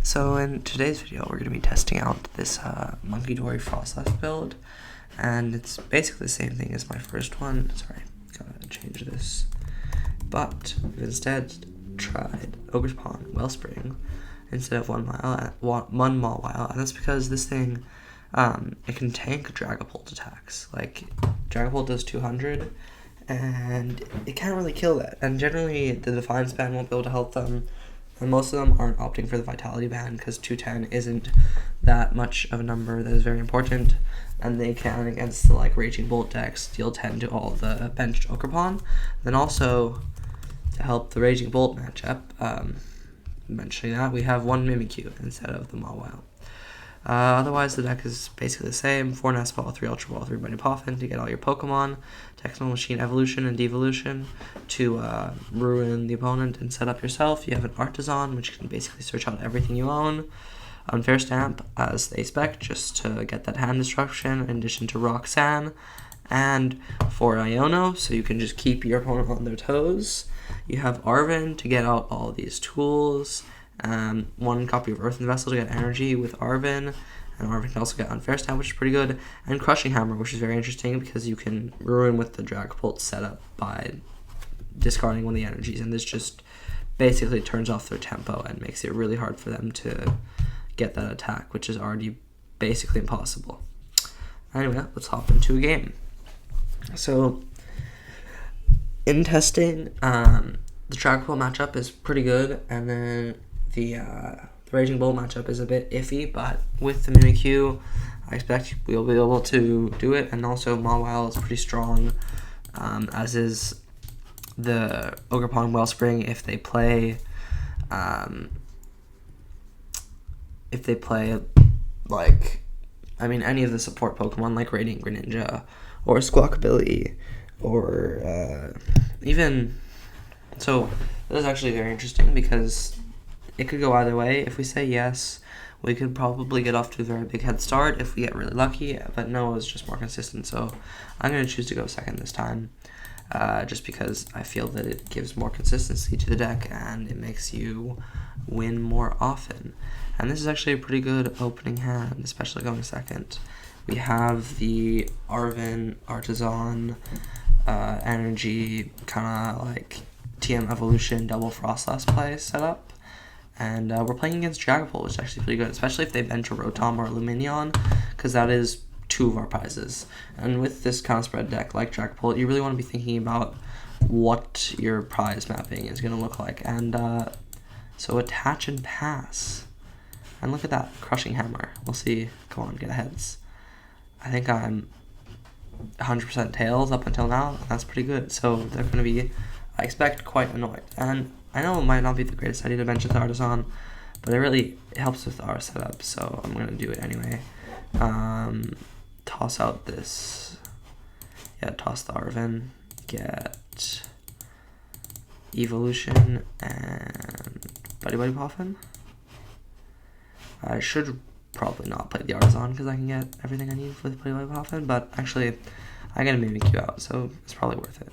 So in today's video, we're going to be testing out this Munkidori Froslass build, and it's basically the same thing as my first one. Sorry, gotta change this. But we've instead tried Ogre's Pawn, Wellspring, instead of one Mawile, and that's because this thing, it can tank Dragapult attacks. Like, Dragapult does 200, and it can't really kill that, and generally the Defiance ban won't be able to help them. And most of them aren't opting for the Vitality ban because 210 isn't that much of a number that is very important, and they can, against the Raging Bolt decks, deal 10 to all the benched Ogre Then also, to help the Raging Bolt matchup, mentioning that, we have one Mimikyu instead of the Mawile. Otherwise, the deck is basically the same. 4 Nest Ball, 3 Ultra Ball, 3 Bunny Poffin to get all your Pokemon, Technical Machine Evolution and Devolution to ruin the opponent and set up yourself. You have an Artisan, which can basically search out everything you own. Unfair Stamp as a spec, just to get that hand destruction, in addition to Roxanne. And 4 Iono, so you can just keep your opponent on their toes. You have Arven to get out all these tools. 1 copy of Earthen Vessel to get energy with Arven, and Arven can also get Unfair Stamp, which is pretty good, and Crushing Hammer, which is very interesting because you can ruin with the Dragapult setup by discarding one of the energies, and this just basically turns off their tempo and makes it really hard for them to get that attack, which is already basically impossible. Anyway, let's hop into a game. So, in testing, the Dragapult matchup is pretty good, and then the Raging Bolt matchup is a bit iffy, but with the Mimikyu, I expect we'll be able to do it, and also Mawile is pretty strong, as is the Ogre Pawn Wellspring if they play, any of the support Pokemon like Radiant Greninja, or Squawkabilly, or even, so this is actually very interesting because it could go either way. If we say yes, we could probably get off to a very big head start if we get really lucky, but no is just more consistent, so I'm going to choose to go second this time, just because I feel that it gives more consistency to the deck and it makes you win more often. And this is actually a pretty good opening hand, especially going second. We have the Arven, Artisan, energy, kind of like TM Evolution, double Froslass play setup. And we're playing against Dragapult, which is actually pretty good, especially if they bench a Rotom or a Luminion, because that is 2 of our prizes. And with this kind of spread deck like Dragapult, you really want to be thinking about what your prize mapping is going to look like. And so attach and pass. And look at that, Crushing Hammer. We'll see. Come on, get heads. I think I'm 100% tails up until now. That's pretty good. So they're going to be, I expect, quite annoyed. And I know it might not be the greatest idea to bench with Artisan, but it helps with our setup, so I'm going to do it anyway. Toss out this. Yeah, toss the Arven. Get Evolution and Buddy Poffin. I should probably not play the Artisan because I can get everything I need with Buddy Poffin, but actually I get a Mimikyu out, so it's probably worth it.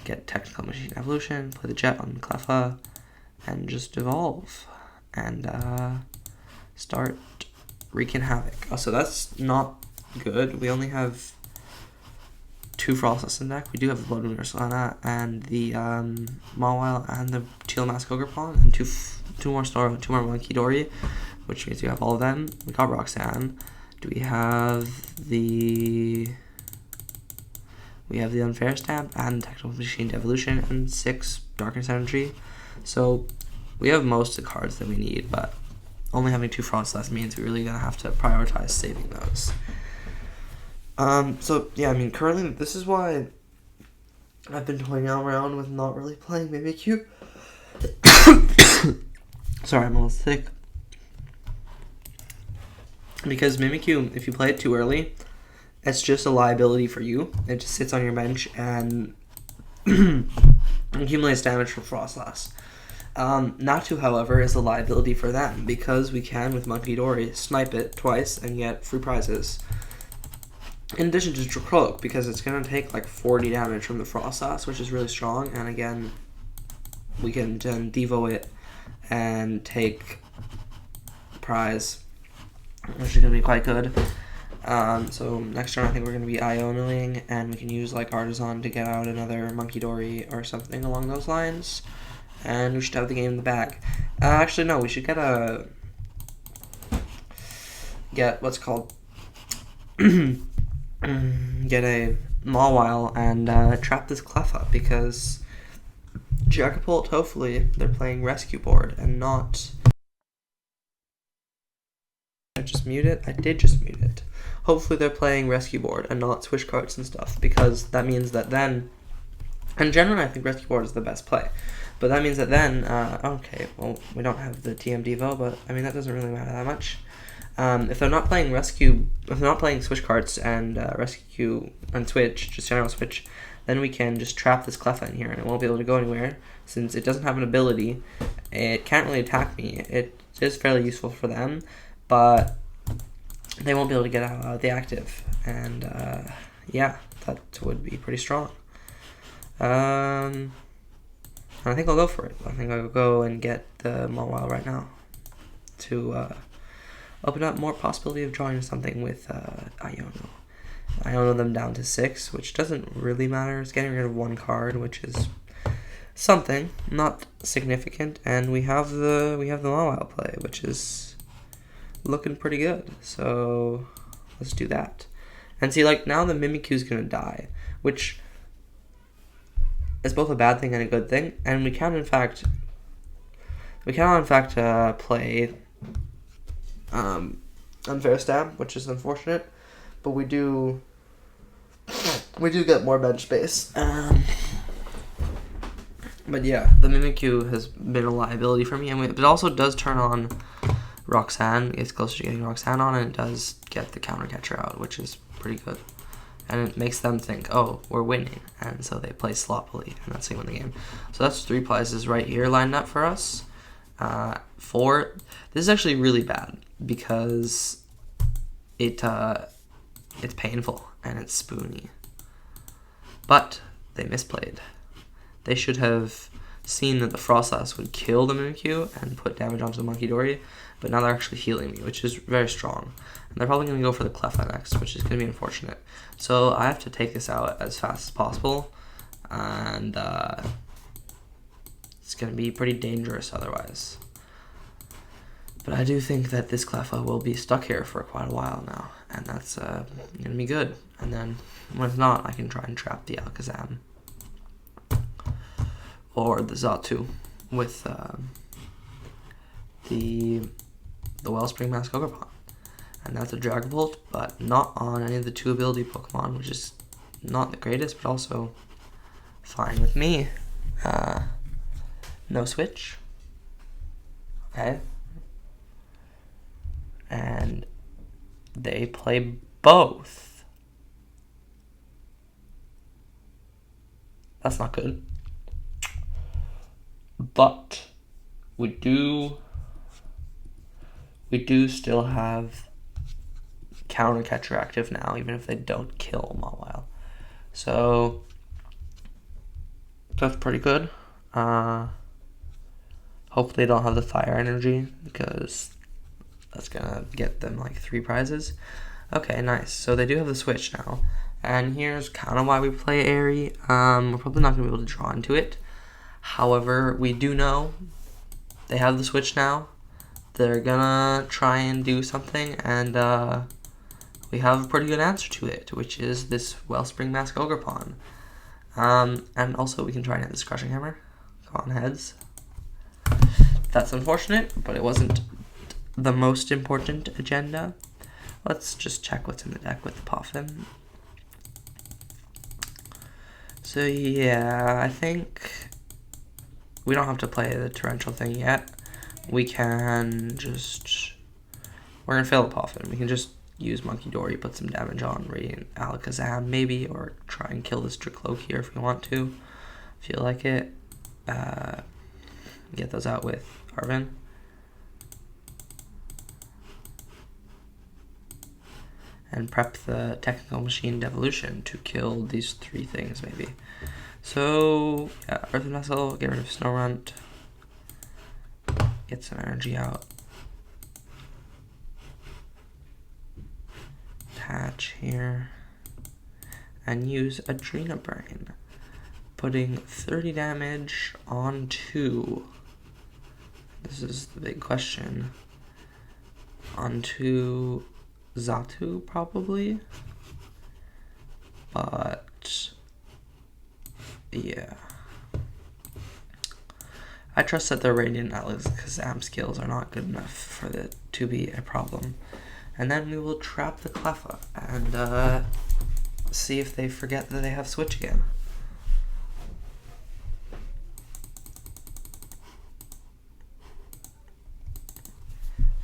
Get Technical Machine Evolution, play the Jet on Cleffa, and just evolve, and start wreaking havoc. So that's not good. We only have 2 Froslass in deck. We do have the Blood Moon Ursulana, and the Mawile, and the Teal Mask Ogre Pawn, and two more Munkidori, which means we have all of them. We got Roxanne. Do we have the... We have the Unfair Stamp and Technical Machine Evolution and 6 Darkness Energy. So we have most of the cards that we need, but only having 2 Froslass means we're really going to have to prioritize saving those. So yeah, I mean, currently this is why I've been toying around with not really playing Mimikyu. Sorry, I'm a little sick. Because Mimikyu, if you play it too early, it's just a liability for you. It just sits on your bench and accumulates damage from Froslass. Natu, however, is a liability for them because we can, with Munkidori, snipe it twice and get free prizes. In addition to Dracroak, because it's going to take like 40 damage from the Froslass, which is really strong, and again, we can then Devo it and take prize, which is going to be quite good. So next turn I think we're going to be Ionoing, and we can use like Artisan to get out another Munkidori or something along those lines, and we should have the game in the bag. Actually no, we should get what's called get a Mawile and trap this Cleffa, because Dragapult, hopefully they're playing Rescue Board and not... I just mute it? I did just mute it. Hopefully they're playing Rescue Board and not Switch Cards and stuff, because that means that then... And generally I think Rescue Board is the best play. But that means that then... okay, well, we don't have the TM Devo, but I mean that doesn't really matter that much. If they're not playing Switch Cards and Rescue and Switch, just general Switch, then we can just trap this Cleffa in here and it won't be able to go anywhere. Since it doesn't have an ability, it can't really attack me. It is fairly useful for them, but they won't be able to get out of the active. And yeah, that would be pretty strong. I think I'll go for it. I think I'll go and get the Mawile right now to open up more possibility of drawing something with Iono. Iono them down to 6, which doesn't really matter. It's getting rid of 1 card, which is something, not significant. And we have the Mawile play, which is looking pretty good. So let's do that. And see, like, now the Mimikyu's gonna die, which is both a bad thing and a good thing. And we cannot in fact play Unfair Stab, which is unfortunate, but we do get more bench space. But yeah, the Mimikyu has been a liability for me, and it also does turn on Roxanne. It's closer to getting Roxanne on, and it does get the counter catcher out, which is pretty good. And it makes them think, oh, we're winning, and so they play sloppily, and that's how you win the game. So that's 3 prizes right here lined up for us. 4. This is actually really bad because it's painful and it's spoony. But they misplayed. They should have seen that the Froslass would kill the Mimikyu and put damage onto the Munkidori, but now they're actually healing me, which is very strong. And they're probably going to go for the Cleffa next, which is going to be unfortunate. So I have to take this out as fast as possible, and it's going to be pretty dangerous otherwise. But I do think that this Cleffa will be stuck here for quite a while now, and that's going to be good. And then, when it's not, I can try and trap the Alakazam or the Xatu with the Wellspring Mask Ogerpon. And that's a Dragapult, but not on any of the 2 ability Pokemon, which is not the greatest, but also fine with me. No switch. Okay. And they play both. That's not good. But we do still have counter catcher active now, even if they don't kill Mawile. So that's pretty good. Hopefully they don't have the fire energy, because that's gonna get them like 3 prizes. Okay, nice. So they do have the switch now. And here's kind of why we play Airy. We're probably not gonna be able to draw into it. However, we do know they have the switch now. They're gonna try and do something, and we have a pretty good answer to it, which is this Wellspring Mask Ogerpon. And also we can try and hit this Crushing Hammer. Go on, heads. That's unfortunate, but it wasn't the most important agenda. Let's just check what's in the deck with the Poffin. So yeah, I think we don't have to play the torrential thing yet. We can just... We're going to fail the Poffin. We can just use Munkidori, put some damage on Radiant Alakazam maybe, or try and kill this Dracloak here if we want to. Feel like it. Get those out with Arven. And prep the Technical Machine Devolution to kill these 3 things maybe. So, yeah, Earthen Vessel, get rid of Snorunt. Get some energy out. catch here and use Adrena Brain, putting 30 damage onto, this is the big question, onto Xatu probably, but yeah. I trust that their Radiant Alakazam skills are not good enough for it to be a problem. And then we will trap the Cleffa and see if they forget that they have Switch again.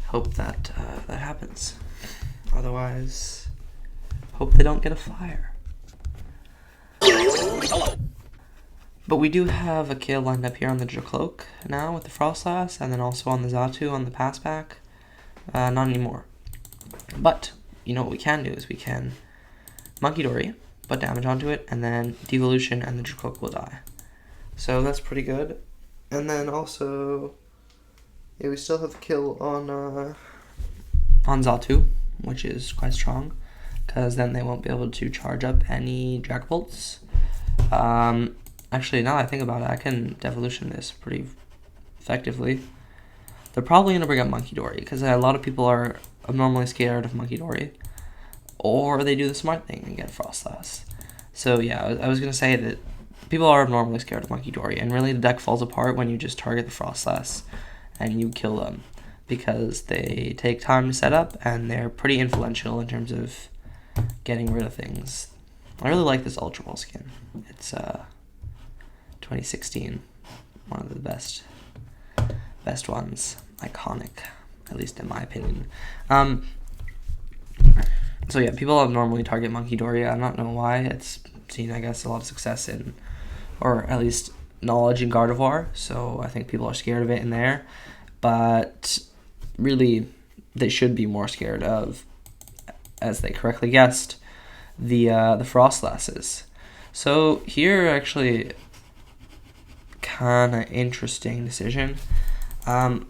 Hope that that happens. Otherwise, hope they don't get a fire. But we do have a kill lined up here on the Dragapult now with the Froslass, and then also on the Xatu on the pass back. Not anymore. But, you know what we can do is we can Munkidori, put damage onto it, and then Devolution, and the Dragapult will die. So that's pretty good. And then also, yeah, we still have the kill on Xatu, which is quite strong, because then they won't be able to charge up any Dragapults. Actually, now that I think about it, I can Devolution this pretty effectively. They're probably going to bring up Munkidori, because a lot of people are abnormally scared of Munkidori. Or they do the smart thing and get Froslass. So yeah, I was going to say that people are abnormally scared of Munkidori, and really the deck falls apart when you just target the Froslass and you kill them, because they take time to set up, and they're pretty influential in terms of getting rid of things. I really like this Ultra Ball skin. It's 2016, one of the best ones, iconic, at least in my opinion. So yeah, people normally target Munkidori. I don't know why. It's seen, I guess, a lot of success in, or at least knowledge in Gardevoir, so I think people are scared of it in there. But really, they should be more scared of, as they correctly guessed, the Frostlasses. So here, actually, kind of interesting decision. I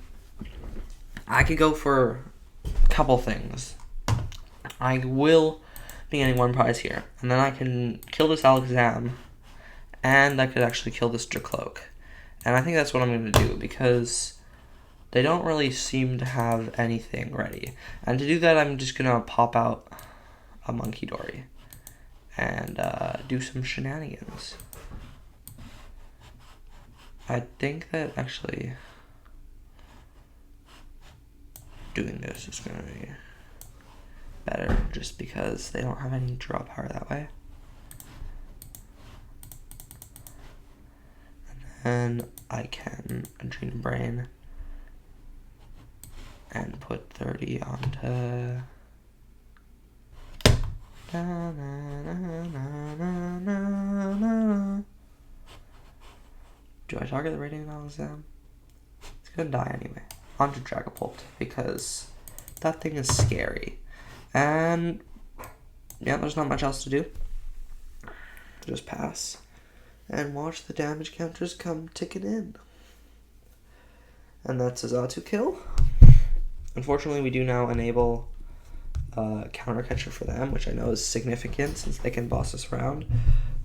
could go for a couple things. I will be getting one prize here, and then I can kill this Alakazam, and I could actually kill this Dragapult. And I think that's what I'm going to do, because they don't really seem to have anything ready. And to do that, I'm just going to pop out a Munkidori and do some shenanigans. I think that actually doing this is going to be better, just because they don't have any draw power that way. And then I can Adrena Brain and put 30 onto... Do I target the Radiant Alakazam? It's gonna die anyway. Onto Dragapult, because that thing is scary. And yeah, there's not much else to do. Just pass and watch the damage counters come ticking in. And that's a Xatu kill. Unfortunately, we do now enable counter catcher for them, which I know is significant since they can boss us around.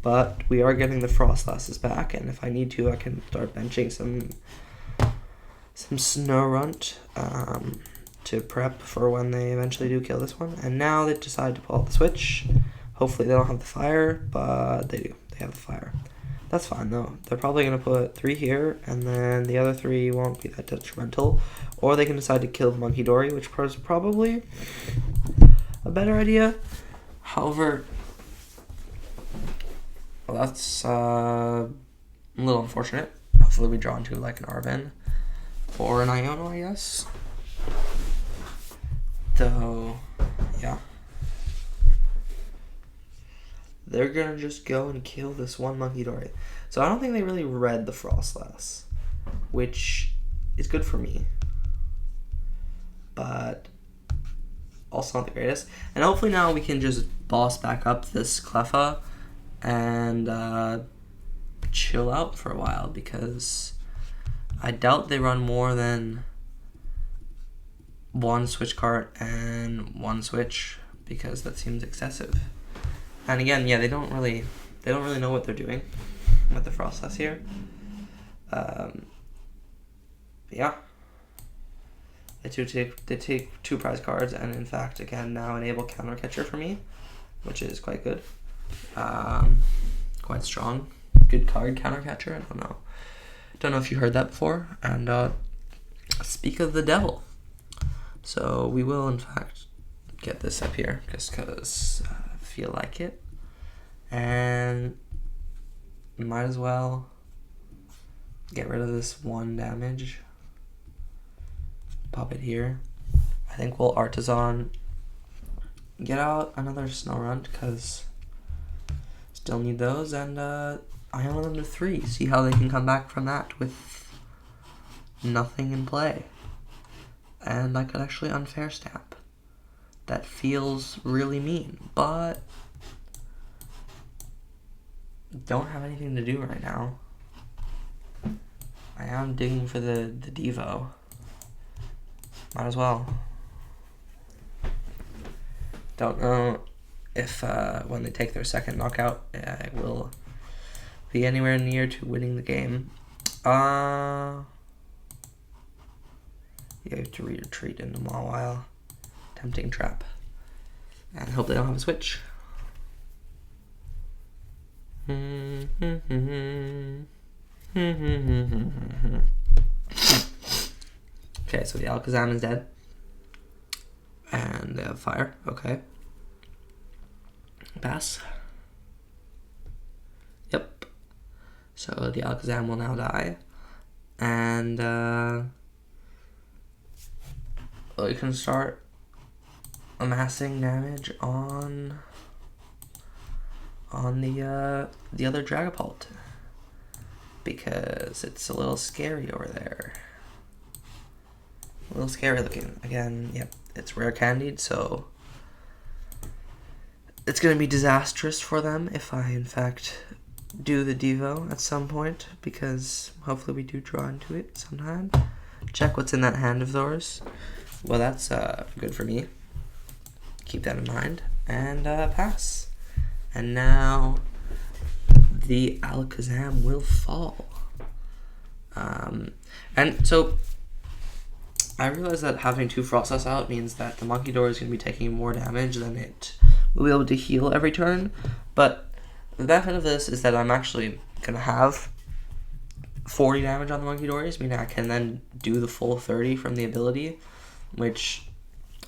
But we are getting the Frostlasses back, and if I need to, I can start benching some Snorunt to prep for when they eventually do kill this one. And now they decide to pull out the Switch. Hopefully they don't have the fire, but they do. They have the fire. That's fine though. They're probably going to put 3 here, and then the other 3 won't be that detrimental. Or they can decide to kill Munkidori, which is probably a better idea. However, well, that's a little unfortunate. Hopefully we draw into like an Arven or an Iono, I guess. Though, yeah. They're gonna just go and kill this one Munkidori. So I don't think they really read the Froslass, which is good for me, but also not the greatest. And hopefully now we can just boss back up this Cleffa and chill out for a while, because I doubt they run more than 1 switch cart and 1 switch because that seems excessive. And again, yeah, they don't really know what they're doing with the Froslass here. Yeah. They take 2 prize cards, and in fact, again, now enable counter catcher for me, which is quite good. Quite strong. Good card, counter catcher. I don't know if you heard that before. And speak of the devil. So we will, in fact, get this up here just because I feel like it. And might as well get rid of this 1 damage. Pop it here. I think we'll Artisan get out another Snorunt because still need those, and Iona them to 3. See how they can come back from that with nothing in play. And I could actually unfair stamp. That feels really mean, but don't have anything to do right now. I am digging for the Devo. Might as well. Don't know if when they take their second knockout, I will be anywhere near to winning the game. You have to retreat into Mawile. Tempting trap. And hope they don't have a switch. Okay, so the Alakazam is dead. And they have fire. Okay. Pass. Yep. So the Alakazam will now die. And we can start amassing damage on the other Dragapult, because it's a little scary over there. A little scary looking. Again, yep, it's rare candied, so it's gonna be disastrous for them if I in fact do the Devo at some point, because hopefully we do draw into it sometime. Check what's in that hand of theirs. Well, that's good for me. Keep that in mind. And pass. And now the Alakazam will fall. And so I realize that having 2 Froslass out means that the Munkidori is going to be taking more damage than it will be able to heal every turn. But the benefit of this is that I'm actually going to have 40 damage on the Munkidoris, meaning I can then do the full 30 from the ability, which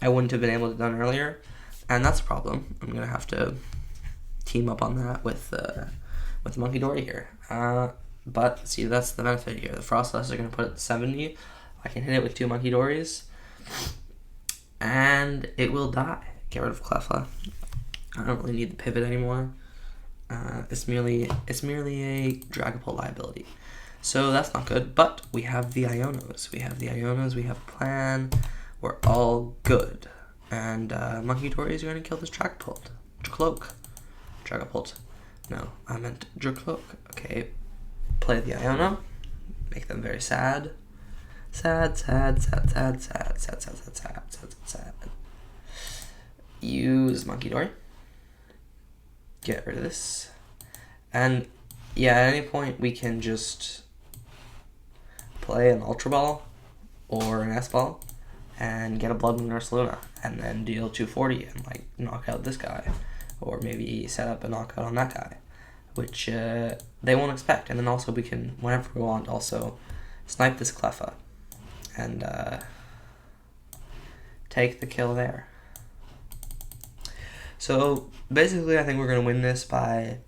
I wouldn't have been able to done earlier. And that's a problem. I'm going to have to team up on that with the Munkidori here. But see, that's the benefit here. The Froslass are going to put it at 70. I can hit it with 2 Munkidoris, and it will die. Get rid of Cleffa. I don't really need the pivot anymore. It's merely a Dragapult liability. So that's not good, but we have the Ionos. We have a plan. We're all good. And Munkidori is going to kill this Dragapult. Dragapult. No, I meant Dracloak. Okay, play the Iono. Make them very sad. Sad. Use Munkidori. Get rid of this. And yeah, at any point we can just play an Ultra Ball or an S Ball and get a Blood Moon or Saluna, and then deal 240 and like knock out this guy, or maybe set up a knockout on that guy, which they won't expect. And then also we can, whenever we want, also snipe this Cleffa and take the kill there. So basically I think we're going to win this by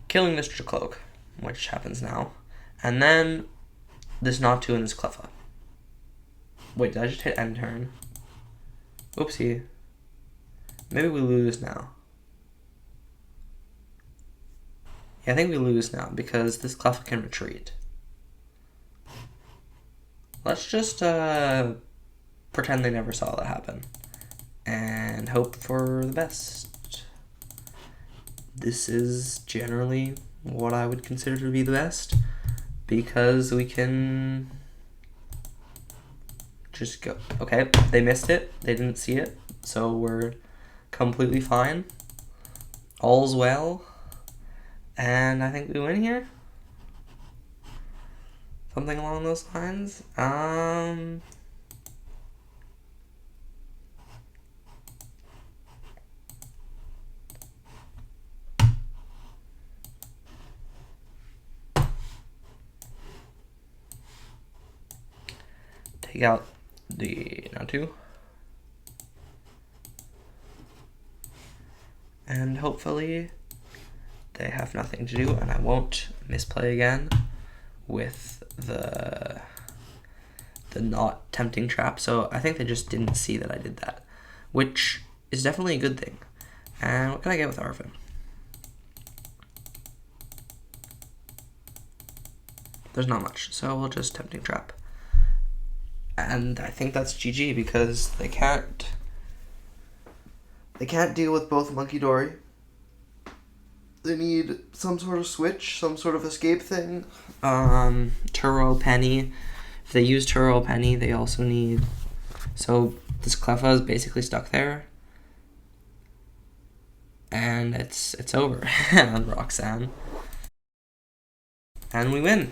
killing this Dracloak, which happens now, and then this Natu and this Cleffa. Wait, did I just hit end turn? Oopsie. Maybe we lose now. Yeah, I think we lose now because this Cleffa can retreat. Let's just pretend they never saw that happen and hope for the best. This is generally what I would consider to be the best, because we can just go. Okay, they missed it. They didn't see it. So we're completely fine. All's well. And I think we win here. Something along those lines. Take out the Natu. And hopefully they have nothing to do and I won't misplay again with the not tempting trap. So I think they just didn't see that I did that, which is definitely a good thing. And what can I get with Arvin? There's not much, so we'll just tempting trap. And I think that's GG because they can't deal with both Munkidori. They need some sort of switch, some sort of escape thing. Turo, Penny. If they use Turo, Penny, they also need... So this Cleffa is basically stuck there. And it's over on Roxanne. And we win.